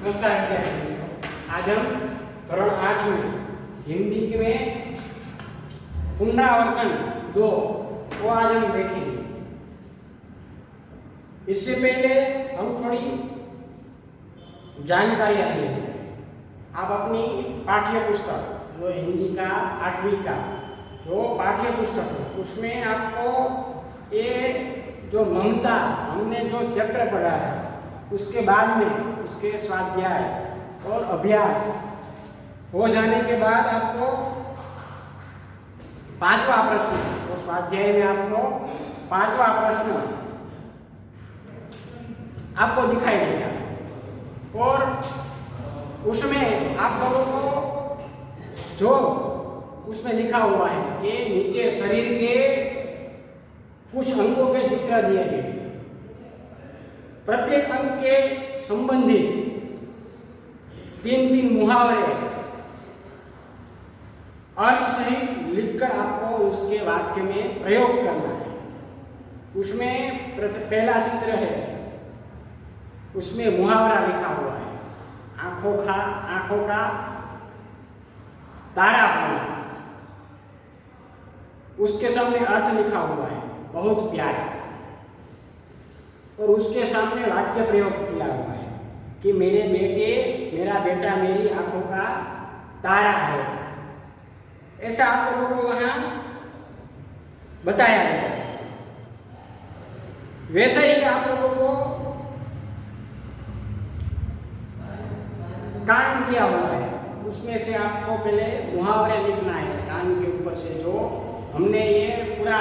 नमस्कार विद्यार्थियों, आज हम चरण 8 में हिंदी में पुनरावर्तन 2 को आज हम देखेंगे। इससे पहले हम थोड़ी जानकारियां लेते हैं। आप अपनी पाठ्य पुस्तक जो हिंदी का 8वीं का जो पाठ्य पुस्तक है उसमें आपको ये जो ममता हमने जो चैप्टर पढ़ा है उसके बाद में उसके स्वाध्याय और अभ्यास हो जाने के बाद आपको 5वां प्रश्न और स्वाध्याय में आपको 5वां प्रश्न आपको दिखाई देगा और उसमें आप लोगों को जो उसमें लिखा हुआ है कि नीचे शरीर के कुछ अंगों के चित्र दिए गए, प्रत्येक अंग के संबंधित 3-3 मुहावरे अर्थ सहित लिखकर आपको उसके वाक्य में प्रयोग करना है। उसमें पहला चित्र है, उसमें मुहावरा लिखा हुआ है, आंखों का तारा होना। उसके सामने अर्थ लिखा हुआ है, बहुत प्यारा, और उसके सामने वाक्य प्रयोग किया हुआ है कि मेरा बेटा मेरी आंखों का तारा है। ऐसा आप लोगों को वहां बताया गया है। वैसे ही आप लोगों को कान दिया हुआ है, उसमें से आपको पहले मुहावरे लिखना है। कान के ऊपर से जो हमने ये पूरा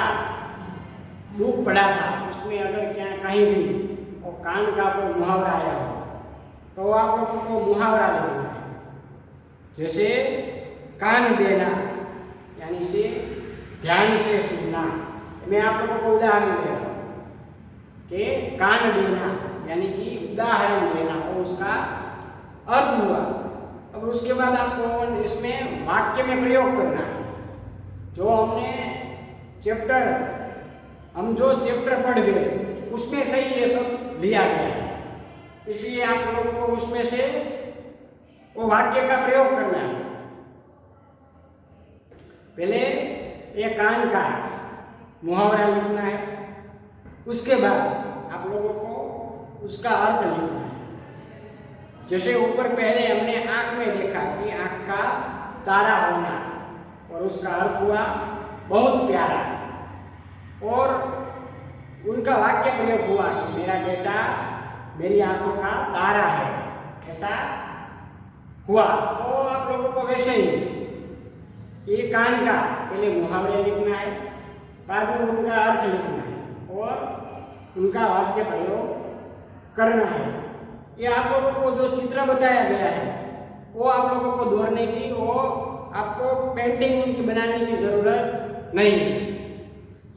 बुक पढ़ा था उसमें अगर क्या कहीं भी और कान का कोई मुहावरा आया हो तो आप लोगों को मुहावरा लिखना है। जैसे कान देना यानी से ध्यान से सुनना। मैं आप लोगों को उदाहरण दे रहा हूँ कि कान देना यानी कि उदाहरण देना और उसका अर्थ हुआ। अब उसके बाद आपको इसमें वाक्य में प्रयोग करना है। हम जो चैप्टर पढ़ गए उसमें से ही ये सब लिया गया है, इसलिए आप लोगों को उसमें से वो वाक्य का प्रयोग करना है। पहले ये कान का मुहावरा लिखना है, उसके बाद आप लोगों को उसका अर्थ लिखना है। जैसे ऊपर पहले हमने आंख में देखा कि आंख का तारा होना और उसका अर्थ हुआ बहुत प्यारा, और उनका वाक्य प्रयोग हुआ कि मेरा बेटा मेरी आंखों का तारा है। ऐसा हुआ। तो आप लोगों को वैसे ही ये कान का पहले मुहावरे लिखना है, बाद में उनका अर्थ लिखना है और उनका वाक्य प्रयोग करना है। ये आप लोगों को जो चित्र बताया गया है वो आप लोगों को दौड़ने की, वो आपको पेंटिंग उनकी बनाने की जरूरत नहीं है।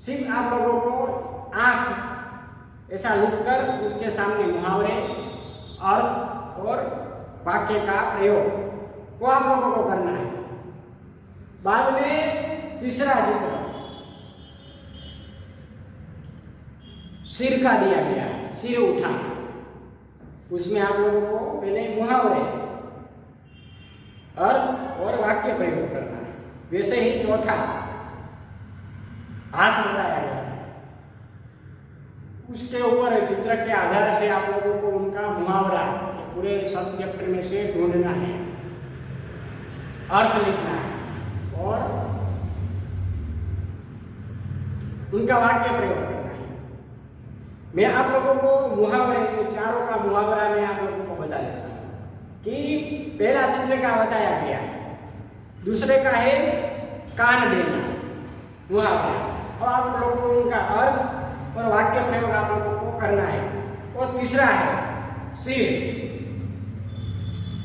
सिर्फ आप लोगों को आंख ऐसा लिखकर उसके सामने मुहावरे, अर्थ और वाक्य का प्रयोग वो आप लोगों को करना है। बाद में तीसरा चित्र सिर का दिया गया है, सिर उठाना। उसमें आप लोगों को पहले मुहावरे, अर्थ और वाक्य प्रयोग करना है। वैसे ही चौथा हाथ बताया गया है, उसके ऊपर चित्र के आधार से आप लोगों को उनका मुहावरा पूरे सब चैप्टर में से ढूंढना है, अर्थ लिखना है और उनका वाक्य प्रयोग करना है। मैं आप लोगों को मुहावरे चारों का मुहावरा मैं आप लोगों को बता देता हूँ कि पहला चित्र का बताया गया है, दूसरे का है कान देना मुहावरा, और आप लोगों को उनका अर्थ और वाक्य प्रयोग आप लोगों को करना है। और तीसरा है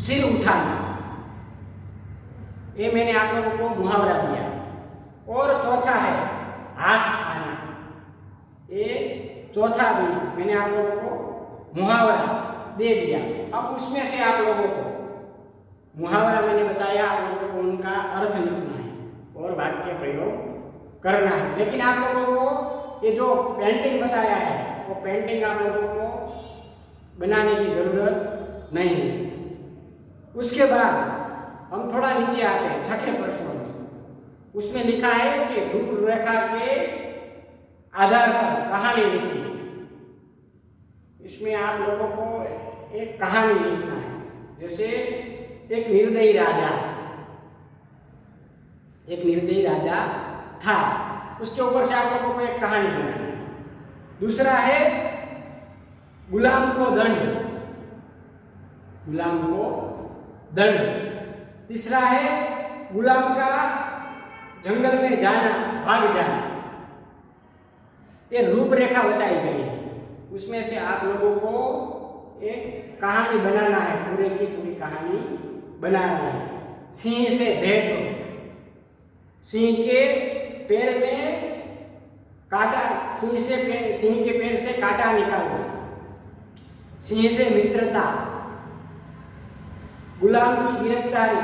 सिर उठाना, ये मैंने आप लोगों को मुहावरा दिया। और चौथा है हाथ आना, ये चौथा भी मैंने आप लोगों को मुहावरा दे दिया। अब उसमें से आप लोगों को मुहावरा मैंने बताया, आप लोगों को उनका अर्थ लिखना है और वाक्य प्रयोग करना है। लेकिन आप लोगों को ये जो पेंटिंग बताया है वो पेंटिंग आप लोगों को बनाने की जरूरत नहीं है। उसके बाद हम थोड़ा नीचे आते हैं छठे प्रश्न में। उसमें लिखा है कि रूपरेखा के आधार पर कहानी लिखी। इसमें आप लोगों को एक कहानी लिखना है। जैसे एक निर्दयी राजा था, उसके ऊपर से आप लोगों को एक कहानी बनानी है। दूसरा है गुलाम को दंड। तीसरा है गुलाम का जंगल में भाग जाना। ये रूपरेखा बताई गई है। उसमें से आप लोगों को एक कहानी बनाना है, पूरे की पूरी कहानी बनाना है। सिंह से भेंट, सिंह के पैर में काटा, सिंह के पैर से काटा निकालना, सिंह से मित्रता, गुलाम की गिरफ्तारी,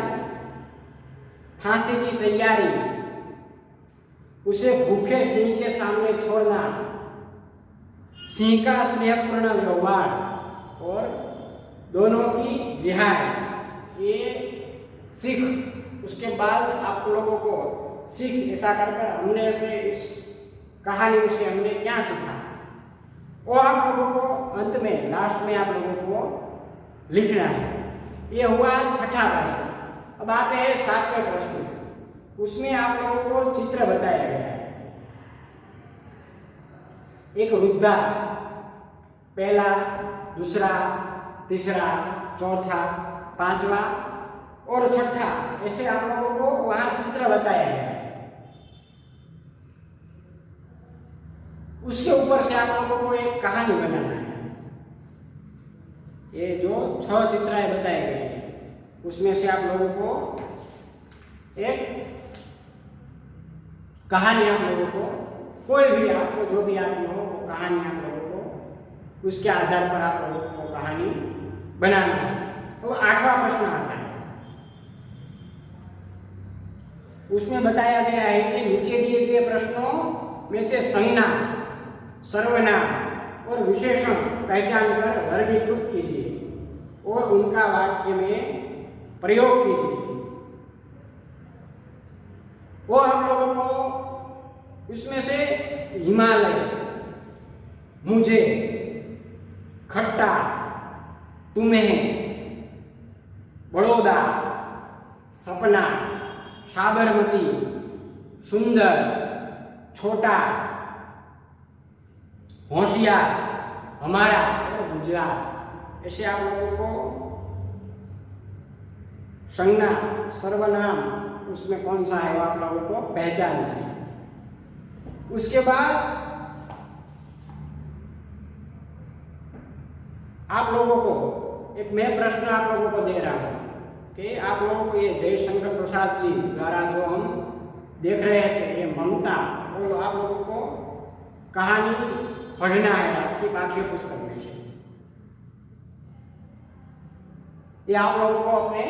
फांसी की तैयारी, उसे भूखे सिंह के सामने छोड़ना, सिंह का स्नेहपूर्ण व्यवहार और दोनों की रिहाई, ये सीख। उसके बाद आप लोगों को सीख ऐसा कर हमने से इस कहानी से हमने क्या सीखा, और आप लोगों को अंत में लास्ट में आप लोगों को लिखना है। ये हुआ छठा प्रश्न। अब आते हैं सातवें प्रश्न। उसमें आप लोगों को चित्र बताया गया है। एक वृद्धा, पहला, दूसरा, तीसरा, चौथा, पांचवा और छठा, ऐसे आप लोगों को वहां चित्र बताया गया है। उसके ऊपर से आप लोगों को एक कहानी बनाना है। ये जो 6 चित्राएं बताए गए हैं, उसमें से आप लोगों को एक कहानी, आप लोगों को कोई भी आपको जो भी आती हो वो कहानी आप लोगों को उसके आधार पर आप लोगों को कहानी बनाना है। तो 8वां प्रश्न आता है। उसमें बताया गया है कि नीचे दिए गए प्रश्नों में से संज्ञा, सर्वनाम और विशेषण पहचान कर वर्गीकृत कीजिए और उनका वाक्य में प्रयोग कीजिए। वो आप लोगों को इसमें से हिमालय, मुझे, खट्टा, तुम्हें, बड़ौदा, सपना, साबरमती, सुंदर, छोटा, होशियार, हमारा और गुजरात, ऐसे आप लोगों को संज्ञा, सर्वनाम उसमें कौन सा है वो आप लोगों को पहचानना है। उसके बाद आप लोगों को एक मैं प्रश्न आप लोगों को दे रहा हूं कि आप लोगों को ये जयशंकर प्रसाद जी द्वारा जो हम देख रहे थे ये ममता, वो आप लोगों को कहानी पढ़ना है आपकी पाठ्य पुस्तक में से। ये आप लोगों को अपने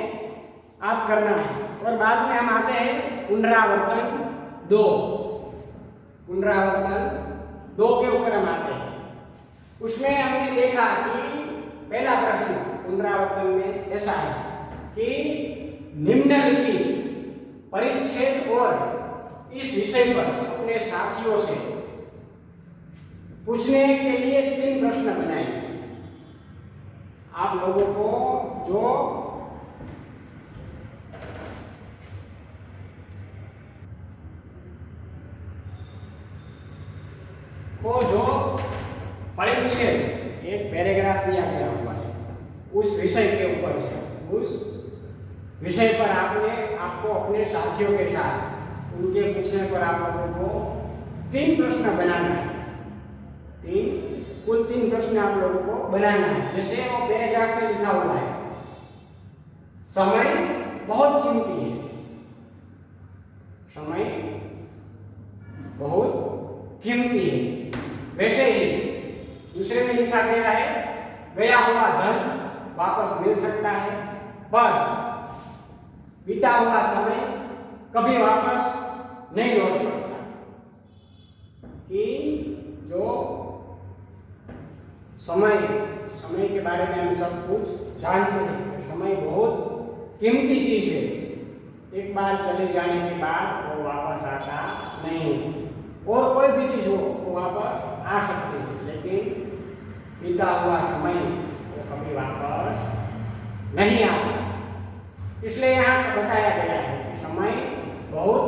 आप करना है। और बाद में हम आते हैं पुनरावर्तन 2 के ऊपर हम आते हैं। उसमें हमने देखा कि पहला प्रश्न पुनरावर्तन में ऐसा है कि निम्नलिखित परिच्छेद और इस विषय पर अपने साथियों से पूछने के लिए 3 प्रश्न बनाए। आप लोगों को जो परिच्छेद एक पैराग्राफ दिया गया हुआ है उस विषय के ऊपर से, उस विषय पर आपको अपने साथियों के साथ उनके पूछने पर आप लोगों को 3 प्रश्न बनाना है। कुल 3 प्रश्न आप लोगों को बनाना है। जैसे वो पैराग्राफ में लिखा हुआ है, समय बहुत कीमती है, समय बहुत कीमती है। वैसे ही दूसरे में लिखा गया है, गया हुआ धन वापस मिल सकता है, पर बीता हुआ समय कभी वापस नहीं लौट सकता। कि जो समय के बारे में हम सब कुछ जानते हैं, समय बहुत कीमती चीज है, एक बार चले जाने के बाद वो वापस आता नहीं। और कोई भी चीज हो वो वापस आ सकती है, लेकिन बीता हुआ समय वो कभी वापस नहीं आता। इसलिए यहाँ बताया गया है कि समय बहुत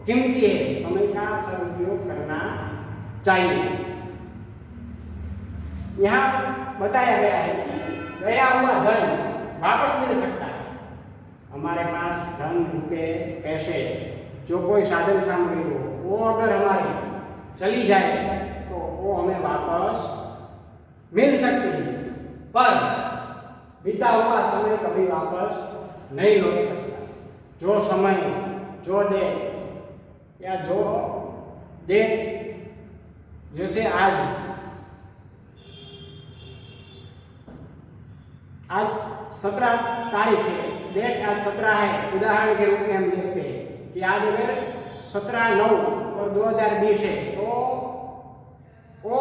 कीमती है, समय का सदुपयोग करना चाहिए। यहाँ बताया गया है कि गया हुआ धन वापस मिल सकता है। हमारे पास धन, रुपये, पैसे, जो कोई साधन सामग्री हो, वो अगर हमारी चली जाए तो वो हमें वापस मिल सकती है, पर बीता हुआ समय कभी वापस नहीं लौट सकता। जो समय, जो दे या जो दे, जैसे आज 17 तारीख है, डेट आज 17 है। उदाहरण के रूप में हम देखते हैं कि आज अगर 17/9 और 2020 है, तो वो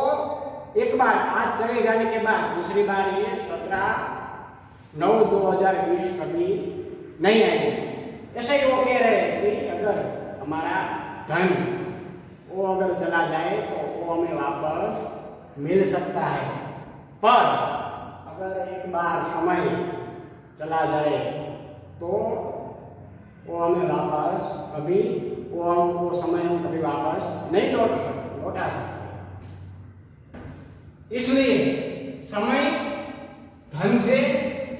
एक बार आज चले जाने के बाद दूसरी बार ये 17/9/2020 कभी नहीं आएगी। ऐसे ही वो कह रहे हैं कि अगर हमारा धन वो अगर चला जाए तो वो हमें वापस मिल सकता है, पर अगर एक बार समय चला जाए तो वो हमें वापस कभी वो समय हम कभी वापस नहीं लौटा सकते। इसलिए समय धन से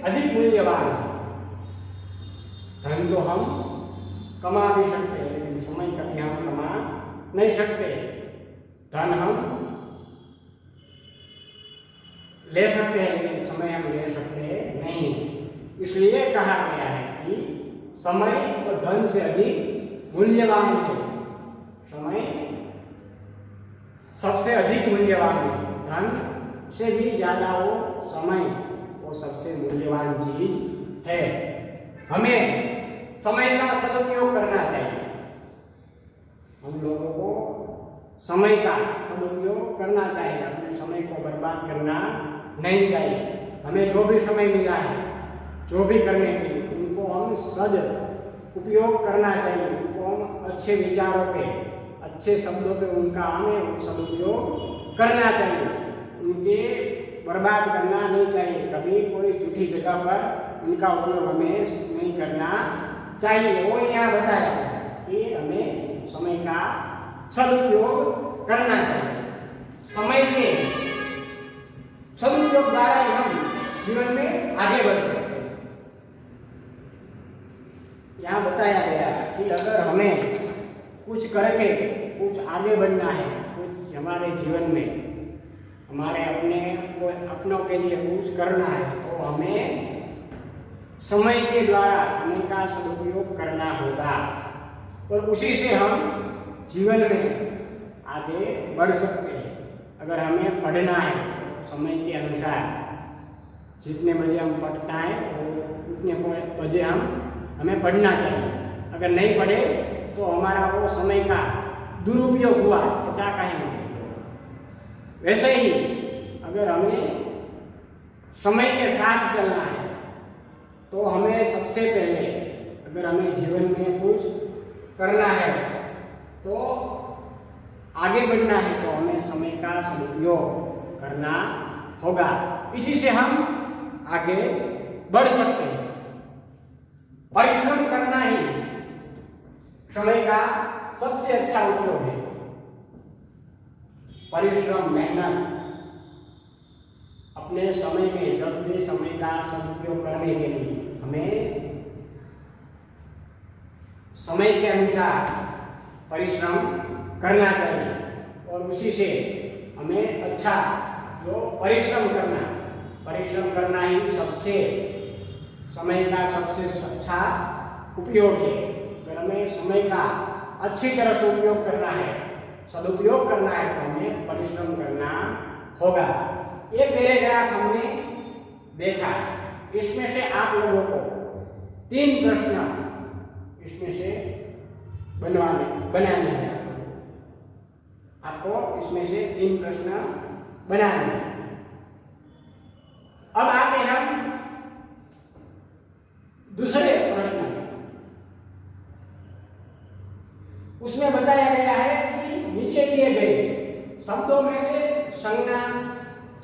अधिक मूल्यवान है। धन तो हम कमा भी सकते हैं, लेकिन समय कभी हम कमा नहीं सकते। धन हम ले सकते हैं, लेकिन समय हम ले सकते नहीं। इसलिए कहा गया है कि समय और धन से अधिक मूल्यवान है। समय सबसे अधिक मूल्यवान है, धन से भी ज्यादा वो समय वो सबसे मूल्यवान चीज है। हमें समय का सदुपयोग करना चाहिए। हम लोगों को समय का सदुपयोग करना चाहिए, अपने समय को बर्बाद करना नहीं चाहिए। हमें जो भी समय मिला है, जो भी करने के लिए, उनको हम सद उपयोग करना चाहिए। उनको हम अच्छे विचारों पे, अच्छे शब्दों पे उनका हमें सदुपयोग करना चाहिए। उनके बर्बाद करना नहीं चाहिए। कभी कोई झूठी जगह पर उनका उपयोग हमें नहीं करना चाहिए। वो यहाँ बताया कि हमें समय का सदुपयोग करना चाहिए। समय के सदुपयोग द्वारा ही हम जीवन में आगे बढ़ सकते हैं। यहाँ बताया गया कि अगर हमें कुछ करके कुछ आगे बढ़ना है, कुछ हमारे जीवन में हमारे अपनों के लिए कुछ करना है, तो हमें समय के द्वारा समय का सदुपयोग करना होगा, और उसी से हम जीवन में आगे बढ़ सकते हैं। अगर हमें पढ़ना है तो समय के अनुसार जितने बजे हम पढ़ता है उतने बजे हमें पढ़ना चाहिए। अगर नहीं पढ़े तो हमारा वो समय का दुरुपयोग हुआ ऐसा कहेंगे। वैसे ही अगर हमें समय के साथ चलना है तो हमें सबसे पहले, अगर हमें जीवन में कुछ करना है तो आगे बढ़ना है, तो हमें समय का सदुपयोग करना होगा। इसी से हम आगे बढ़ सकते हैं। परिश्रम करना ही समय का सबसे अच्छा उपयोग है। परिश्रम, मेहनत, अपने समय में जब भी समय का सदुपयोग करने के लिए हमें समय के अनुसार परिश्रम करना चाहिए, और उसी से हमें अच्छा जो परिश्रम करना ही सबसे समय का सबसे अच्छा उपयोग है। अगर हमें समय का अच्छी तरह से उपयोग करना है, सदुपयोग करना है, तो हमें परिश्रम करना होगा। ये पैराग्राफ हमने देखा, इसमें से आप लोगों को 3 प्रश्न इसमें से बनाने हैं। आपको इसमें से 3 प्रश्न बनाने हैं। अब आते हम दूसरे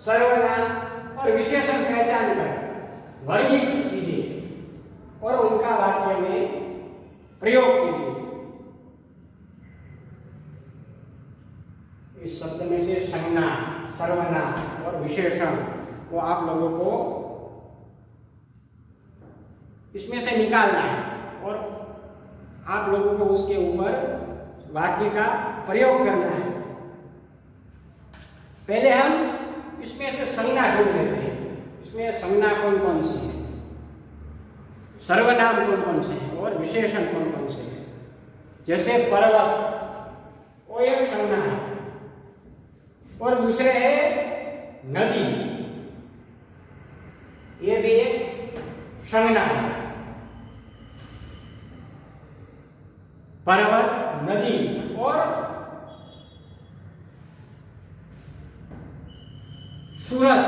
सर्वनाम और विशेषण पहचान कर वर्गीकृत कीजिए और उनका वाक्य में प्रयोग कीजिए। इस शब्द में से संज्ञा, सर्वनाम और विशेषण को आप लोगों को इसमें से निकालना है और आप लोगों को उसके ऊपर वाक्य का प्रयोग करना है। पहले हम इसमें से संज्ञा ढूंढ लेते हैं। इसमें संज्ञा कौन कौन सी है, सर्वनाम कौन कौन से हैं और विशेषण कौन कौन से हैं। जैसे पर्वत, वो एक संज्ञा है और दूसरे है नदी, ये भी एक संज्ञा है। पर्वत, नदी और सूरत,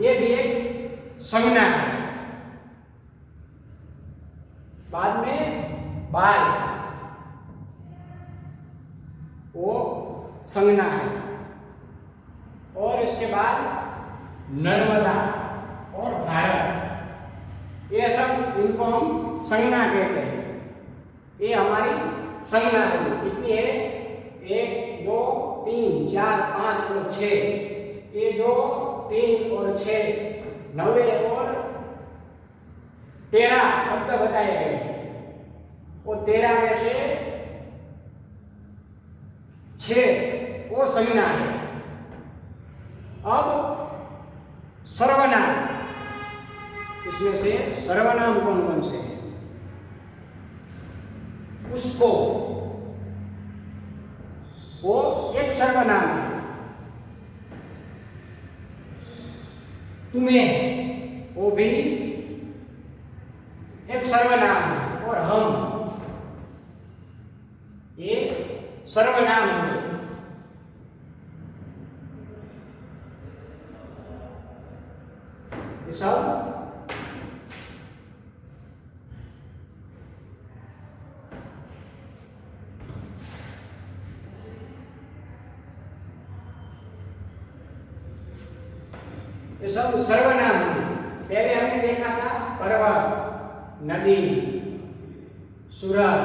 ये भी एक संज्ञा है। बाद में बाल, वो संज्ञा है। और इसके बाद नर्मदा और भारत, ये सब इनको हम संज्ञा कहते हैं। ये हमारी संज्ञा है। कितनी है? 1, 2, 3, 4, 5 और 6। ये जो 3 और 6 9 और 13 शब्द बताए गए हैं, वो 13 में से 6 वो संज्ञा है। अब सर्वनाम, इसमें से सर्वनाम कौन कौन से हैं? उसको, वो एक सर्वनाम है। तुम्हें, वो भी एक सर्वनाम है। और हम, ये सर्वनाम है। ये सब ये सब सर्वनाम है। पहले हमने देखा था पर्वत, नदी, सूरत,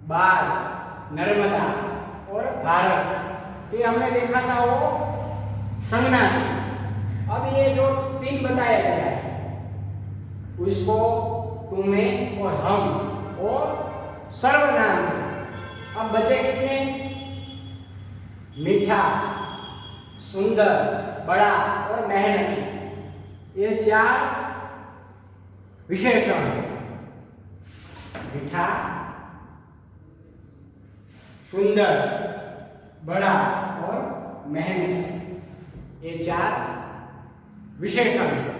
बाल, नर्मदा और भारत, ये हमने देखा था वो संज्ञा है। अब ये जो 3 बताया गया है, उसको, तुम्हें और हम, और सर्वनाम है। अब बचे कितने? मीठा, सुंदर, बड़ा और मेहनती, ये 4 विशेषण हैं। मीठा, सुंदर, बड़ा और मेहनती, ये 4 विशेषण हैं।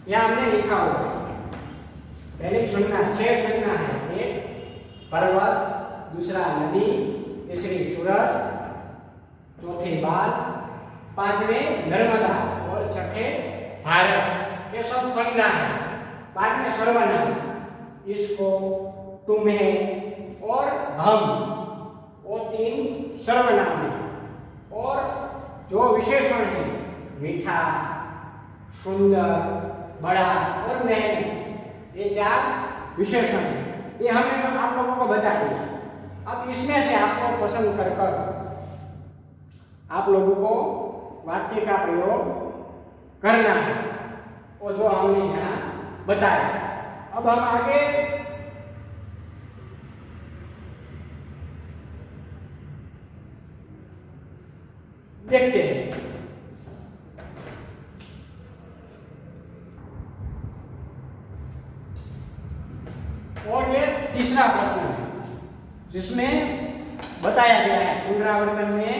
यहां हमने लिखा हुआ है। पहले संज्ञा, 6 संज्ञा है। एक पर्वत, दूसरा नदी, तीसरी सूरत, चौथी बाल, 5वें नर्मदा और छठे भारत, ये सब संज्ञा है। बाद में सर्वनाम, इसको, तुम्हें और हम, वो 3 सर्वनाम है। और जो विशेषण है, मीठा, सुंदर, बड़ा और मेहनती, ये 4 विशेषण हैं। ये हमने आप लोगों को बता दिया। अब इसमें से आपको पसंद कर आप लोगों को वाक्य का प्रयोग करना है, और जो हमने यहाँ बताया। अब हम आगे देखते हैं। और ये तीसरा प्रश्न है जिसमें बताया गया है पुनरावर्तन में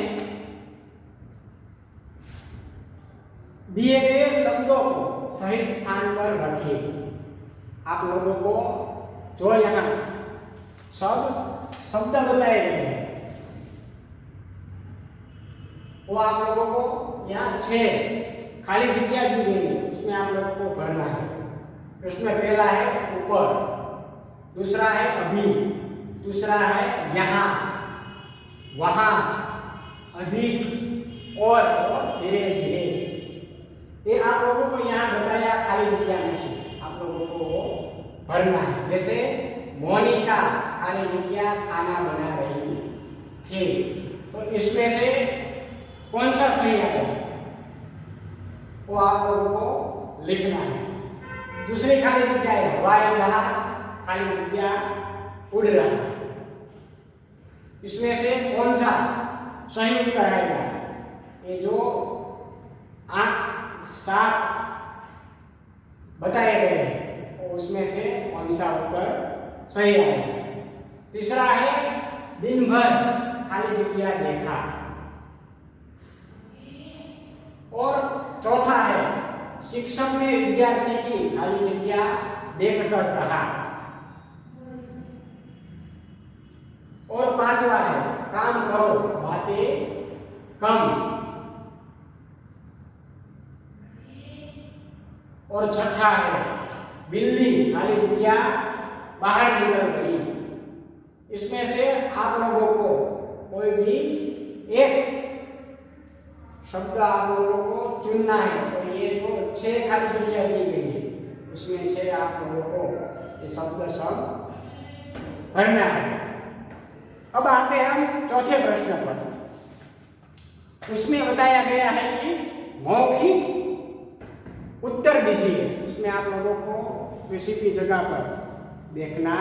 दिए गए शब्दों को सही स्थान पर रखिए। आप लोगों को जो यहाँ सब शब्द बताए गए हैं वो आप लोगों को यहाँ 6 खाली जगह दी गई है, उसमें आप लोगों को भरना है। उसमें पहला है ऊपर, दूसरा है अभी, दूसरा है यहाँ, वहाँ, अधिक और धीरे धीरे। ये आप लोगों को यहाँ बताया खाली जगह में से आप लोगों को भरना है। जैसे मोनिका खाली जगह खाना बना रही थी, तो इसमें से कौन सा सही है वो आप लोगों को लिखना है। दूसरी खाली जगह है हवाई जहाज खाली जगह उड़ रहा है, इसमें से कौन सा सही उत्तर आएगा? ये जो 8-7 बताए गए हैं उसमें से कौन सा उत्तर सही आएगा? तीसरा है दिन भर खाली जगह देखा, और चौथा है शिक्षक ने विद्यार्थी की खाली जगह देखकर कहा, और पांचवा है काम करो बातें कम, और छठा है बिल्ली खाली जगह बाहर निकल गई। इसमें से आप लोगों को कोई भी एक शब्द आप लोगों को चुनना है, और ये जो 6 खाली जगह दी गई है उसमें से आप लोगों को ये शब्द सब भरना है। अब आते हैं हम चौथे प्रश्न पर। उसमें बताया गया है कि मौखिक उत्तर दीजिए। उसमें आप लोगों को किसी भी जगह पर देखना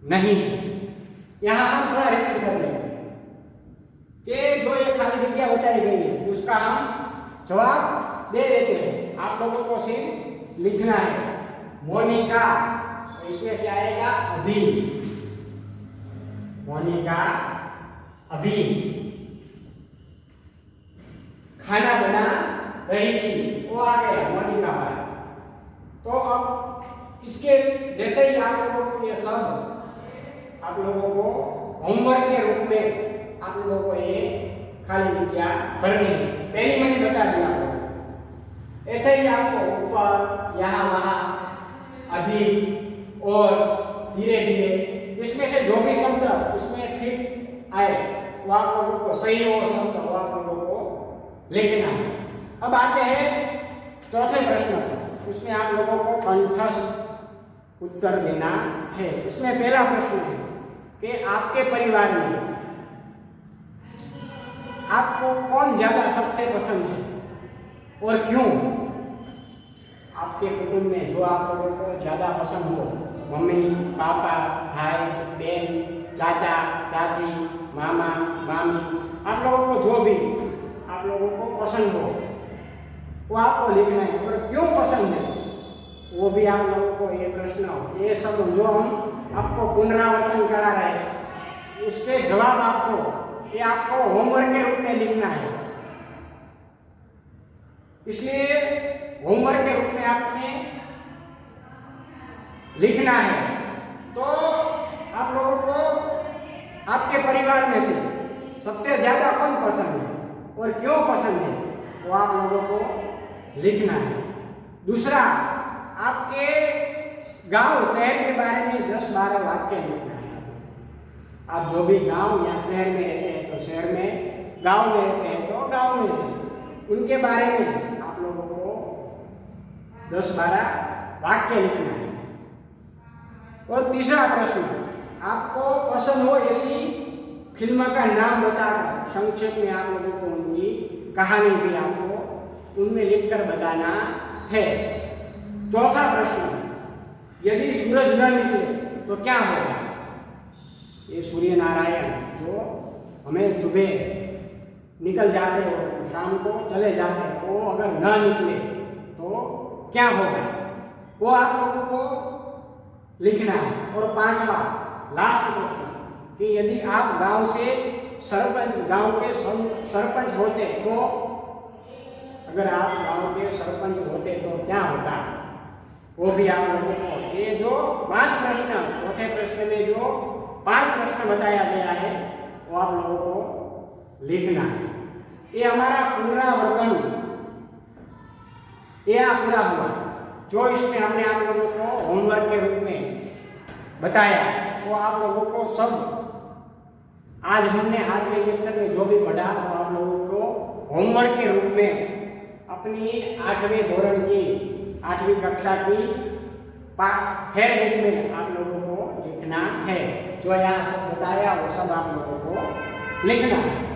नहीं है। यहाँ हम थोड़ा रिपीट कर लेंगे कि जो ये खाली जगह बताई गई है उसका हम जवाब दे देते हैं। आप लोगों को सिर्फ लिखना है मोनिका, इसमें से आएगा अभी, मोनिका अभी खाना बना रही थी, वो आ गया मोनिका पर। तो अब इसके जैसे ही आप लोगों को ये सब आप लोगों को होमवर्क के रूप में आप लोगों को ये खाली जगह भरनी है। पहले मैंने बता दिया आपको, ऐसे ही आपको ऊपर, यहाँ, वहाँ, अधिक और धीरे धीरे, इसमें से जो भी शब्द इसमें ठीक आए वो आप लोगों को सही हो शब्द वो आप लोगों को लिखना है। अब आते हैं चौथे प्रश्न पर। उसमें आप लोगों को कंठस्थ उत्तर देना है। उसमें पहला प्रश्न है कि आपके परिवार में आपको कौन ज्यादा सबसे पसंद है और क्यों? आपके कुटुंब में जो आप लोगों को ज्यादा पसंद हो, मम्मी, पापा, भाई, बहन, चाचा, चाची, मामा, मामी, आप लोगों को जो भी आप लोगों को पसंद हो वो आपको लिखना है, और क्यों पसंद है वो भी आप लोगों को ये प्रश्न हो। ये सब जो हम आपको पुनरावर्तन करा रहे हैं उसके जवाब आपको ये आपको होमवर्क के रूप में लिखना है। इसलिए होमवर्क के रूप में आपने लिखना है। तो आप लोगों को आपके परिवार में से सबसे ज्यादा कौन पसंद है और क्यों पसंद है वो आप लोगों को लिखना है। दूसरा, आपके गांव शहर के बारे में 10-12 वाक्य लिखना है। आप जो भी गांव या शहर में रहते हैं तो शहर में, गांव में रहते हैं तो गांव में से उनके बारे में आप लोगों को 10-12 वाक्य लिखना है। और तीसरा प्रश्न, आपको पसंद हो ऐसी फिल्म का नाम बताकर संक्षेप में आप लोगों को उनकी कहानी भी आपको उनमें लिखकर बताना है। चौथा प्रश्न, यदि सूरज न निकले तो क्या होगा? ये सूर्य नारायण जो हमें सुबह निकल जाते हो, शाम को चले जाते हो, अगर न निकले तो क्या होगा, वो आप लोगों को लिखना है। और पांचवा लास्ट प्रश्न कि यदि आप गांव से सरपंच, गांव के सरपंच होते तो, अगर आप गांव के सरपंच होते तो क्या होता, वो भी आप लोगों को, ये जो 5 प्रश्न, चौथे प्रश्न में जो 5 प्रश्न बताया गया है वो आप लोगों को लिखना है। ये हमारा पुनरावर्तन यह पूरा हुआ, जो इसमें हमने आप लोगों को होमवर्क के रूप में बताया, वो आप लोगों को सब आज हमने आज के लेक्चर में जो भी पढ़ा वो आप लोगों को होमवर्क के रूप में अपनी 8वीं धोरण की 8वीं कक्षा की फेयर बुक में आप लोगों को लिखना है। जो यहाँ सब बताया वो सब आप लोगों को लिखना है।